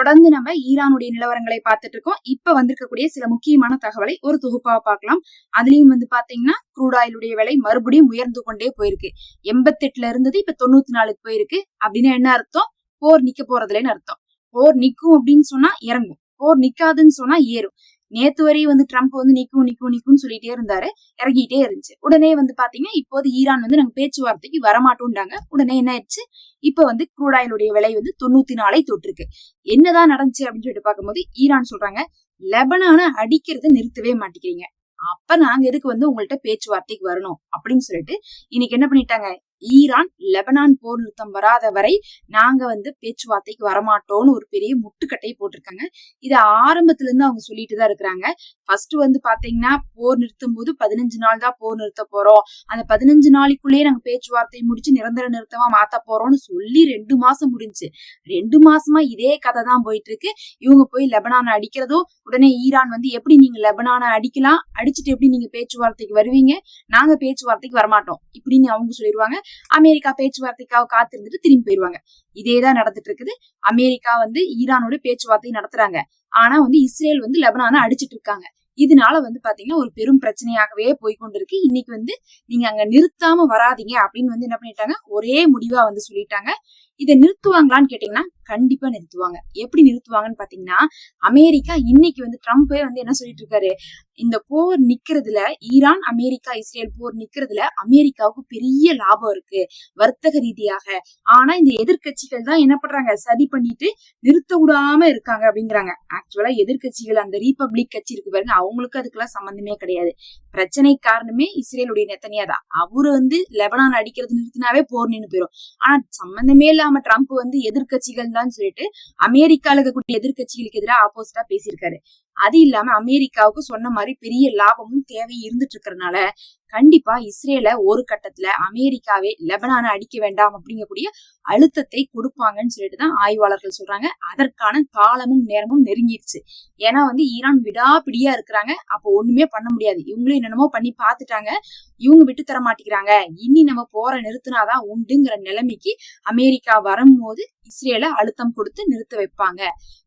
தொடர்ந்து நம்ம ஈரானுடைய நிலவரங்களை பார்த்துட்டு இருக்கோம். இப்ப வந்திருக்கக்கூடிய சில முக்கியமான தகவலை ஒரு தொகுப்பா பார்க்கலாம். அதுலயும் பாத்தீங்கன்னா க்ரூட் ஆயிலுடைய விலை மறுபடியும் உயர்ந்து கொண்டே போயிருக்கு. 88ல இருந்தது இப்ப 94க்கு போயிருக்கு. அப்படின்னு என்ன அர்த்தம்? போர் நிக்க போறதுலன்னு அர்த்தம். போர் நிக்கும் அப்படின்னு சொன்னா இறங்கும், போர் நிக்காதுன்னு சொன்னா ஏறும். நேத்து வரை ட்ரம்ப் நிக்கும்னு சொல்லிட்டே இருந்தாரு, இறங்கிட்டே இருந்துச்சு. உடனே பாத்தீங்கன்னா இப்போது ஈரான் நாங்க பேச்சுவார்த்தைக்கு வரமாட்டோம்டாங்க. உடனே என்ன ஆயிடுச்சு? இப்ப க்ரூட் ஆயிலுடைய விலை 94 தொட்டிருக்கு. என்னதான் நடந்துச்சு அப்படின்னு சொல்லிட்டு பார்க்கும்போது ஈரான் சொல்றாங்க, லெபனான அடிக்கிறத நிறுத்தவே மாட்டேங்கிறீங்க, அப்ப நாங்க எதுக்கு உங்கள்ட்ட பேச்சுவார்த்தைக்கு வரணும் அப்படின்னு சொல்லிட்டு இன்னைக்கு என்ன பண்ணிட்டாங்க, ஈரான் லெபனான் போர் நிறுத்தம் வராத வரை நாங்க பேச்சுவார்த்தைக்கு வரமாட்டோம்னு ஒரு பெரிய முட்டுக்கட்டை போட்டிருக்காங்க. இது ஆரம்பத்துல இருந்து அவங்க சொல்லிட்டுதான் இருக்கிறாங்க. ஃபர்ஸ்ட் பாத்தீங்கன்னா போர் நிறுத்தும் போது 15 நாள் தான் போர் நிறுத்த போறோம், அந்த 15 நாளைக்குள்ளேயே நாங்க பேச்சுவார்த்தை முடிச்சு நிரந்தர நிறுத்தமா மாத்த போறோம்னு சொல்லி 2 மாசம் முடிஞ்சு. 2 மாசமா இதே கதை தான் போயிட்டு இருக்கு. இவங்க போய் லெபனான அடிக்கிறதோ, உடனே ஈரான் எப்படி நீங்க லெபனான அடிக்கலாம், அடிச்சுட்டு எப்படி நீங்க பேச்சுவார்த்தைக்கு வருவீங்க, நாங்க பேச்சுவார்த்தைக்கு வரமாட்டோம் இப்படின்னு அவங்க சொல்லிடுவாங்க. அமெரிக்கா பேச்சுவார்த்தைக்காக காத்திருந்துட்டு திரும்பி போயிருவாங்க. இதேதான் நடந்துட்டு இருக்குது. அமெரிக்கா ஈரானோட பேச்சுவார்த்தை நடத்துறாங்க. ஆனா இஸ்ரேல் லெபனான அடிச்சிட்டு இருக்காங்க. இதனால பாத்தீங்கன்னா ஒரு பெரும் பிரச்சனையாகவே போய்கொண்டிருக்கு. இன்னைக்கு நீங்க அங்க நிறுத்தாம வராதீங்க அப்படின்னு என்ன பண்ணிட்டாங்க, ஒரே முடிவா சொல்லிட்டாங்க. இதை நிறுத்துவாங்களான்னு கேட்டீங்கன்னா கண்டிப்பா நிறுத்துவாங்க. எப்படி நிறுத்துவாங்கன்னு பாத்தீங்கன்னா, அமெரிக்கா இன்னைக்கு ட்ரம்ப்பே என்ன சொல்லிட்டு இருக்காரு, இந்த போர் நிக்கிறதுல, ஈரான் அமெரிக்கா இஸ்ரேல் போர் நிக்கிறதுல அமெரிக்காவுக்கு பெரிய லாபம் இருக்கு வர்த்தக ரீதியாக. ஆனா இந்த எதிர்கட்சிகள் தான் என்ன பண்றாங்க, சதி பண்ணிட்டு நிறுத்த விடாம இருக்காங்க அப்படிங்கிறாங்க. ஆக்சுவலா எதிர்கட்சிகள் அந்த ரீபப்ளிக் கட்சி இருக்கு பாருங்க, அவங்களுக்கு அதுக்கெல்லாம் சம்பந்தமே கிடையாது. பிரச்சனை காரணமே இஸ்ரேலுடைய நெத்தனியா தான். அவரு லெபனான் அடிக்கிறது நிறுத்தினாவே போர் நின்று போயிடும். ஆனா சம்பந்தமே இல்லாம ட்ரம்ப் எதிர்கட்சிகள் தான் சொல்லிட்டு அமெரிக்கால இருக்கக்கூடிய எதிர்கட்சிகளுக்கு எதிராக ஆப்போசிட்டா பேசியிருக்காரு. அது இல்லாம அமெரிக்காவுக்கு சொன்ன மாதிரி பெரிய லாபமும் தேவையும் இருந்துட்டு இருக்கறனால கண்டிப்பா இஸ்ரேல ஒரு கட்டத்துல அமெரிக்காவே லெபனான அடிக்க வேண்டாம் அப்படிங்கக்கூடிய அழுத்தத்தை கொடுப்பாங்கன்னு சொல்லிட்டுதான் ஆய்வாளர்கள் சொல்றாங்க. அதற்கான காலமும் நேரமும் நெருங்கிருச்சு. ஏன்னா ஈரான் விடாப்பிடியா இருக்கிறாங்க. அப்போ ஒண்ணுமே பண்ண முடியாது. இவங்களும் என்னென்னமோ பண்ணி பாத்துட்டாங்க, இவங்க விட்டு தர மாட்டேங்கிறாங்க. இனி நம்ம போற நிறுத்தினாதான் உண்டுங்கிற நிலைமைக்கு அமெரிக்கா வரும்போது இஸ்ரேல அழுத்தம் கொடுத்து நிறுத்த வைப்பாங்க.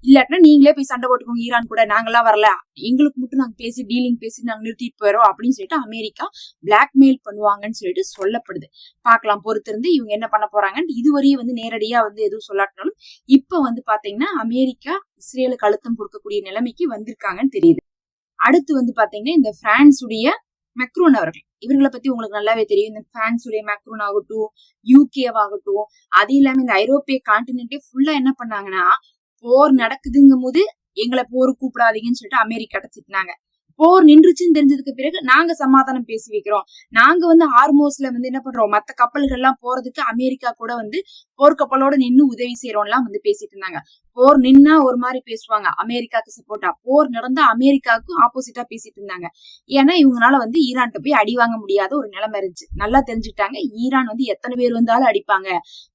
இல்லாட்டினா நீங்களே போய் சண்டை போட்டுக்கோங்க ஈரான் கூட, நாங்கெல்லாம் வரல, எங்களுக்கு மட்டும் நாங்க பேசி டீலிங் பேசி நாங்க நிறுத்திட்டு போயிரோம் அப்படின்னு சொல்லிட்டு அமெரிக்கா பிளாக்மெயில் பண்ணுவாங்கன்னு சொல்லிட்டு சொல்லப்படுது. பார்க்கலாம் பொறுத்திருந்து இவங்க என்ன பண்ண போறாங்கன்னு. இதுவரையும் நேரடியா எதுவும் சொல்லாட்டினாலும் இப்ப பாத்தீங்கன்னா அமெரிக்கா இஸ்ரேலுக்கு அழுத்தம் கொடுக்கக்கூடிய நிலைமைக்கு வந்திருக்காங்கன்னு தெரியுது. அடுத்து பாத்தீங்கன்னா இந்த பிரான்சுடைய மெக்ரோன் அவர்கள், இவர்களை பத்தி உங்களுக்கு நல்லாவே தெரியும். இந்த பிரான்சுடைய மெக்ரோன் ஆகட்டும், யூகேவாகட்டும், அது இல்லாம இந்த ஐரோப்பிய கான்டினென்டே ஃபுல்லா என்ன பண்ணாங்கன்னா, போர் நடக்குதுங்கும் போது எங்களை போர் கூப்பிடாதீங்கன்னு சொல்லிட்டு அமெரிக்கா திட்டினாங்க. போர் நின்றுச்சுன்னு தெரிஞ்சதுக்கு பிறகு நாங்க சமாதானம் பேசி வைக்கிறோம், நாங்க ஹார்மோஸ்ல என்ன பண்றோம், மத்த கப்பல்கள் எல்லாம் போறதுக்கு அமெரிக்கா கூட போர்க்கப்பலோட நின்னு உதவி செய்யறோம்லாம் பேசிட்டு இருந்தாங்க. போர் நின்னா ஒரு மாதிரி பேசுவாங்க அமெரிக்காவுக்கு சப்போர்ட்டா, போர் நடந்தா அமெரிக்காவுக்கு ஆப்போசிட்டா பேசிட்டு இருந்தாங்க. ஏன்னா இவங்களால ஈரான்கிட்ட போய் அடி வாங்க முடியாத ஒரு நிலைமை இருந்துச்சு. நல்லா தெரிஞ்சுக்கிட்டாங்க, ஈரான் எத்தனை பேர் வந்தாலும் அடிப்பாங்க.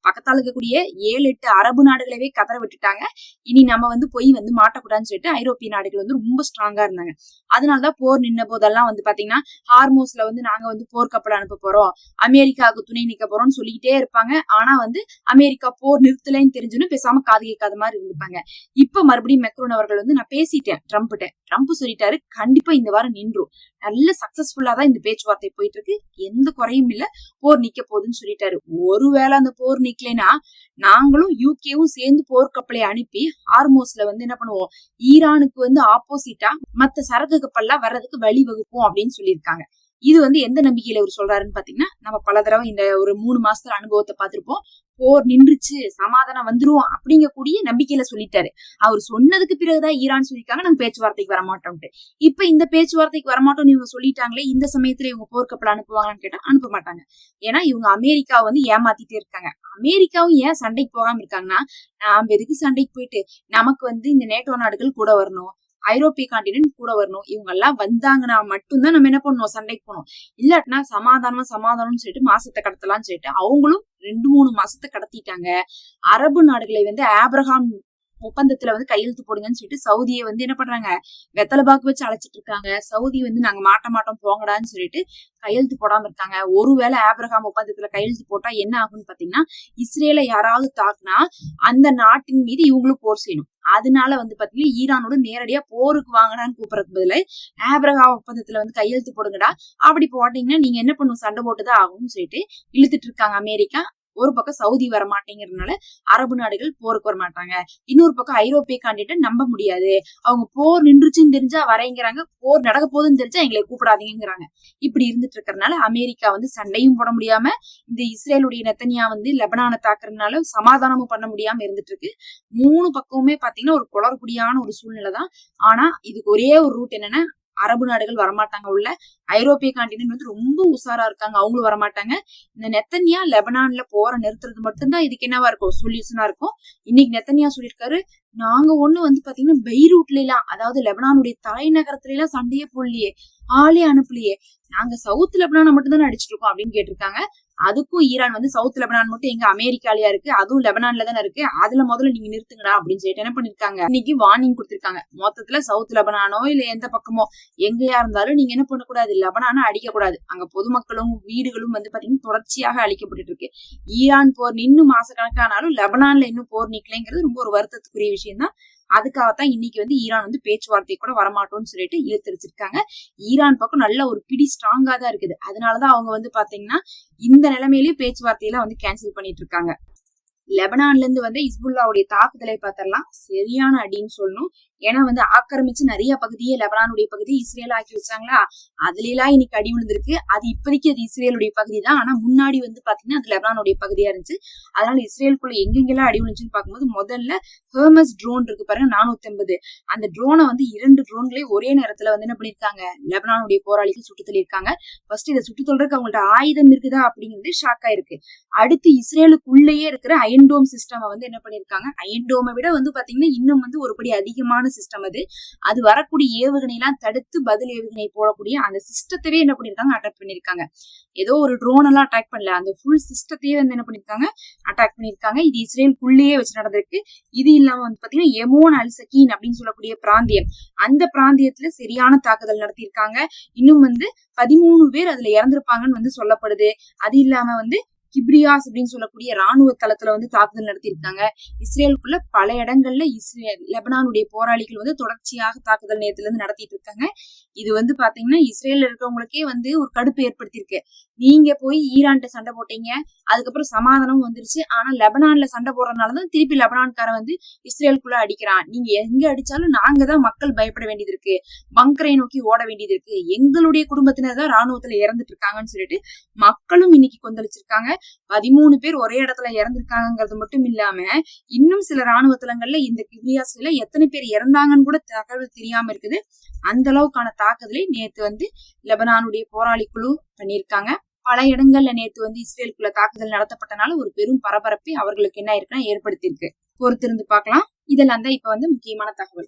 பக்கத்தால இருக்கக்கூடிய 7-8 அரபு நாடுகளவே கதற விட்டுட்டாங்க. இனி நம்ம போய் மாட்டக்கூடாதுன்னு சொல்லிட்டு ஐரோப்பிய நாடுகள் ரொம்ப ஸ்ட்ராங்கா இருந்தாங்க. அதனாலதான் போர் நின்ன போதெல்லாம் பாத்தீங்கன்னா ஹார்மோஸ்ல நாங்க போர்க்கப்பல் அனுப்ப போறோம், அமெரிக்காவுக்கு துணை நிக்க போறோம்னு சொல்லிக்கிட்டே இருப்பாங்க. ஆனா அமெரிக்கா போர் நிறுத்தலைன்னு தெரிஞ்சுன்னு பேசாம காது கேட்காத மாதிரி இருப்பாங்க. இப்ப மறுபடியும் மெக்ரோன் அவர்கள் நான் பேசிட்டேன் ட்ரம்ப் சொல்லிட்டாரு, கண்டிப்பா இந்த வாரம் நின்றும், நல்ல சக்சஸ்ஃபுல்லா தான் இந்த பேச்சுவார்த்தை போயிட்டு இருக்கு, எந்த குறையும் இல்ல, போர் நிக்க போகுதுன்னு சொல்லிட்டாரு. ஒருவேளை அந்த போர் நிக்கலைன்னா நாங்களும் யூகேவும் சேர்ந்து போர்க்கப்பலை அனுப்பி ஹார்மோஸ்ல என்ன பண்ணுவோம், ஈரானுக்கு ஆப்போசிட்டா மத்த சரக்கு கப்பல்லாம் வர்றதுக்கு வழிவகுப்போம் அப்படின்னு சொல்லியிருக்காங்க. இது எந்த நம்பிக்கையில அவர் சொல்றாருன்னு பாத்தீங்கன்னா, நம்ம பல தடவை இந்த ஒரு 3 மாசத்துல அனுபவத்தை பார்த்திருப்போம். போர் நின்றுச்சு, சமாதானம் வந்துரும் அப்படிங்கக்கூடிய நம்பிக்கையில சொல்லிட்டாரு. அவர் சொன்னதுக்கு பிறகுதான் ஈரான் சொல்லிருக்காங்க நாங்க பேச்சுவார்த்தைக்கு வரமாட்டோம்ட்டு. இப்ப இந்த பேச்சுவார்த்தைக்கு வரமாட்டோம்னு இவங்க சொல்லிட்டாங்களே, இந்த சமயத்துல இவங்க போர்க்கப்பல் அனுப்புவாங்கன்னு கேட்டா அனுப்ப மாட்டாங்க. ஏன்னா இவங்க அமெரிக்கா ஏமாத்திட்டே இருக்காங்க. அமெரிக்காவும் ஏன் சண்டைக்கு போகாம இருக்காங்கன்னா, நாம எதுக்கு சண்டைக்கு போயிட்டு, நமக்கு இந்த நேட்டோ நாடுகள் கூட வரணும், ஐரோப்பிய கான்டினென்ட் கூட வரணும், இவங்க எல்லாம் வந்தாங்கன்னா மட்டும்தான் நம்ம என்ன பண்ணுவோம், சண்டைக்கு போனோம். இல்லாட்டினா சமாதானம்னு சொல்லிட்டு மாசத்தை கடத்தலாம்னு சொல்லிட்டு அவங்களும் 2-3 மாசத்தை கடத்திட்டாங்க. அரபு நாடுகளை ஆப்ரஹாம் ஒப்பந்தத்துல வந்து கையெழுத்து போடுங்கன்னு சொல்லிட்டு சவுதியை வந்து என்ன பண்றாங்க, வெத்தலை பாக்கு வச்சு அழைச்சிட்டு இருக்காங்க. சவுதி வந்து நாங்க மாட்ட மாட்டோம் போங்கடான்னு சொல்லிட்டு கையெழுத்து போடாம இருக்காங்க. ஒருவேளை ஆபிரகாம் ஒப்பந்தத்துல கையெழுத்து போட்டா என்ன ஆகும்னு பாத்தீங்கன்னா, இஸ்ரேலை யாராவது தாக்குனா அந்த நாட்டின் மீது இவங்களும் போர் செய்யணும். அதனால வந்து பாத்தீங்கன்னா ஈரானோட நேரடியா போருக்கு வாங்கடான்னு கூப்பிடறதுக்கு பதிலா ஆபிரகாம் ஒப்பந்தத்துல வந்து கையெழுத்து போடுங்கடா, அப்படி போட்டீங்கன்னா நீங்க என்ன பண்ணுவோம், சண்டை போட்டுதான் ஆகும்னு சொல்லிட்டு இழுத்துட்டு இருக்காங்க அமெரிக்கா. ஒரு பக்கம் சவுதி வர மாட்டேங்கிறதுனால அரபு நாடுகள் போருக்கு வர மாட்டாங்க. இன்னொரு பக்கம் ஐரோப்பிய காண்டிட்ட நம்ப முடியாது, அவங்க போர் நின்றுச்சுன்னு தெரிஞ்சா வரேங்கிறாங்க, போர் நடக்க போகுதுன்னு தெரிஞ்சா எங்களை கூப்பிடாதீங்கிறாங்க. இப்படி இருந்துட்டு இருக்கறதுனால அமெரிக்கா வந்து சண்டையும் போட முடியாம, இந்த இஸ்ரேலுடைய நெத்தனியா வந்து லெபனானை தாக்குறதுனால சமாதானமும் பண்ண முடியாம இருந்துட்டு இருக்கு. 3 பக்கமுமே பாத்தீங்கன்னா ஒரு குளறுபடியான ஒரு சூழ்நிலை தான். ஆனா இதுக்கு ஒரே ஒரு ரூட் என்னன்னா, அரபு நாடுகள் வரமாட்டாங்க உள்ள, ஐரோப்பிய காண்டினென்ட் வந்து ரொம்ப உஷாரா இருக்காங்க, அவங்களும் வரமாட்டாங்க. இந்த நெத்தனியா லெபனான்ல போற நிறுத்துறது மட்டும்தான் இதுக்கு என்னவா இருக்கும், சொல்யூஷனா இருக்கும். இன்னைக்கு நெத்தனியா சொல்லியிருக்காரு, நாங்க ஒண்ணு வந்து பாத்தீங்கன்னா பெய்ரூட்ல எல்லாம், அதாவது லெபனானுடைய தலைநகரத்துல எல்லாம் சண்டையே போடலையே, ஆளே அனுப்பலையே, நாங்க சவுத் லெபனான மட்டும் தானே அடிச்சிட்டு இருக்கோம் அப்படின்னு கேட்டிருக்காங்க. அதுக்கும் ஈரான் வந்து சவுத் லெபனான் மட்டும் எங்க அமெரிக்காலயா இருக்கு, அதுவும் லெபனான்ல தானே இருக்கு, அதுல முதல்ல நீங்க நிறுத்துங்கடா அப்படின்னு சொல்லிட்டு என்ன பண்ணிருக்காங்க, இன்னைக்கு வார்னிங் கொடுத்திருக்காங்க. மொத்தத்துல சவுத் லெபனானோ இல்ல எந்த பக்கமோ எங்கயா இருந்தாலும் நீங்க என்ன பண்ணக்கூடாது, லெபனான அடிக்க கூடாது. அங்க பொதுமக்களும் வீடுகளும் வந்து பாத்தீங்கன்னா தொடர்ச்சியாக அழிக்கப்பட்டு இருக்கு. ஈரான் போர் நின்னு மாச கணக்கானாலும் லெபனான்ல இன்னும் போர் நிக்கலைங்கிறது ரொம்ப ஒரு வருத்தத்துக்குரிய விஷயம் தான். அதுக்காகத்தான் இன்னைக்கு வந்து ஈரான் வந்து பேச்சுவார்த்தை கூட வரமாட்டோம்னு சொல்லிட்டு இழுத்தடிச்சிருக்காங்க. ஈரான் பக்கம் நல்ல ஒரு பிடி ஸ்ட்ராங்கா தான் இருக்குது. அதனாலதான் அவங்க வந்து பாத்தீங்கன்னா இந்த நிலைமையிலேயே பேச்சுவார்த்தையெல்லாம் வந்து கேன்சல் பண்ணிட்டு இருக்காங்க. லெபனான்ல இருந்து வந்து ஹிஸ்புல்லாவுடைய தாக்குதலை பார்த்தரலாம் சரியான அடின்னு சொல்லணும். ஏன்னா வந்து ஆக்கிரமிச்சு நிறைய பகுதியே லெபனானுடைய பகுதியை இஸ்ரேல் ஆக்கி வச்சாங்களா, அதுல எல்லாம் இன்னைக்கு அடி விழுந்திருக்கு. அது இப்போதைக்கு அது இஸ்ரேலுடைய பகுதி தான், ஆனா முன்னாடி வந்து பாத்தீங்கன்னா அது லெபனானுடைய பகுதியா இருந்துச்சு. அதனால இஸ்ரேலுக்குள்ள எங்கெங்கெல்லாம் அடி விழுந்துச்சுன்னு பார்க்கும்போது முதல்ல ஹெர்மஸ் ட்ரோன் இருக்கு பாருங்க 450, அந்த ட்ரோனை வந்து 2 ட்ரோன்களே ஒரே நேரத்துல வந்து என்ன பண்ணிருக்காங்க, லெபனானுடைய போராளிகள் சுட்டு தள்ளியிருக்காங்க. ஃபர்ஸ்ட் இதை சுட்டு தள்ளுறதுக்கு அவங்கள்ட்ட ஆயுதம் இருக்குதா அப்படிங்கிறது ஷாக் ஆயிருக்கு. அடுத்து இஸ்ரேலுக்குள்ளேயே இருக்கிற அயன்டோம் சிஸ்டம் வந்து என்ன பண்ணிருக்காங்க, அயன்டோமை விட வந்து பாத்தீங்கன்னா இன்னும் வந்து ஒருபடி அதிகமான சிஸ்டம் அது வரக்கூடிய ஏவுகணை எல்லாம் தடுத்து பதில் ஏவுகணை போடக்கூடிய அந்த சிஸ்டத்தையே என்ன பண்ணிருக்காங்க, அட்டாக் பண்ணிருக்காங்க. ஏதோ ஒரு ட்ரோன் எல்லாம் அட்டாக் பண்ணல, அந்த ஃபுல் சிஸ்டத்தையே வந்து என்ன பண்ணிருக்காங்க, அட்டாக் பண்ணிருக்காங்க. இது இஸ்ரேலுக்குள்ளேயே வச்சு நடந்திருக்கு. இது இல்லாம வந்து பாத்தீங்கன்னா எமோன் அல் சக்கீன் அப்படின்னு சொல்லக்கூடிய பிராந்தியம், அந்த பிராந்தியத்துல சரியான தாக்குதல் நடத்தியிருக்காங்க. இன்னும் வந்து 13 பேர் அதுல இறந்திருப்பாங்கன்னு வந்து சொல்லப்படுது. அது இல்லாம வந்து கிப்ரியாஸ் அப்படின்னு சொல்லக்கூடிய ராணுவ தளத்துல வந்து தாக்குதல் நடத்தியிருக்காங்க. இஸ்ரேலுக்குள்ள பல இடங்கள்ல லெபனானுடைய போராளிகள் வந்து தொடர்ச்சியாக தாக்குதல் நேரத்துல இருந்து நடத்திட்டு இருக்காங்க. இது வந்து பாத்தீங்கன்னா இஸ்ரேல்ல இருக்கிறவங்களுக்கே வந்து ஒரு கடுப்பு ஏற்படுத்தியிருக்கு. நீங்க போய் ஈரான்ட்ட சண்டை போட்டீங்க, அதுக்கப்புறம் சமாதானம் வந்துருச்சு, ஆனா லெபனான்ல சண்டை போடுறதுனாலதான் திருப்பி லெபனான்காரன் வந்து இஸ்ரேலுக்குள்ள அடிக்கிறான். நீங்க எங்க அடிச்சாலும் நாங்க தான் மக்கள் பயப்பட வேண்டியது இருக்கு, பங்கரை நோக்கி ஓட வேண்டியது இருக்கு, எங்களுடைய குடும்பத்தினர் தான் ராணுவத்துல இறந்துட்டு இருக்காங்கன்னு சொல்லிட்டு மக்களும் இன்னைக்கு கொந்தளிச்சிருக்காங்க. 13 பேர் ஒரே இடத்துல இறந்திருக்காங்கிறது மட்டும் இல்லாம இன்னும் சில ராணுவ தளங்கள்ல இந்த கிப்ரியாஸ்ல எத்தனை பேர் இறந்தாங்கன்னு கூட தகவல் தெரியாம இருக்குது. அந்த அளவுக்கான தாக்குதலை நேத்து வந்து லெபனானுடைய போராளி குழு பண்ணியிருக்காங்க. பல இடங்கள்ல நேத்து வந்து இஸ்ரேலுக்குள்ள தாக்குதல் நடத்தப்பட்டனால ஒரு பெரும் பரபரப்பை அவர்களுக்கு என்ன இருக்குன்னா ஏற்படுத்தியிருக்கு. பொறுத்திருந்து பார்க்கலாம். இதெல்லாம் தான் இப்ப வந்து முக்கியமான தகவல்.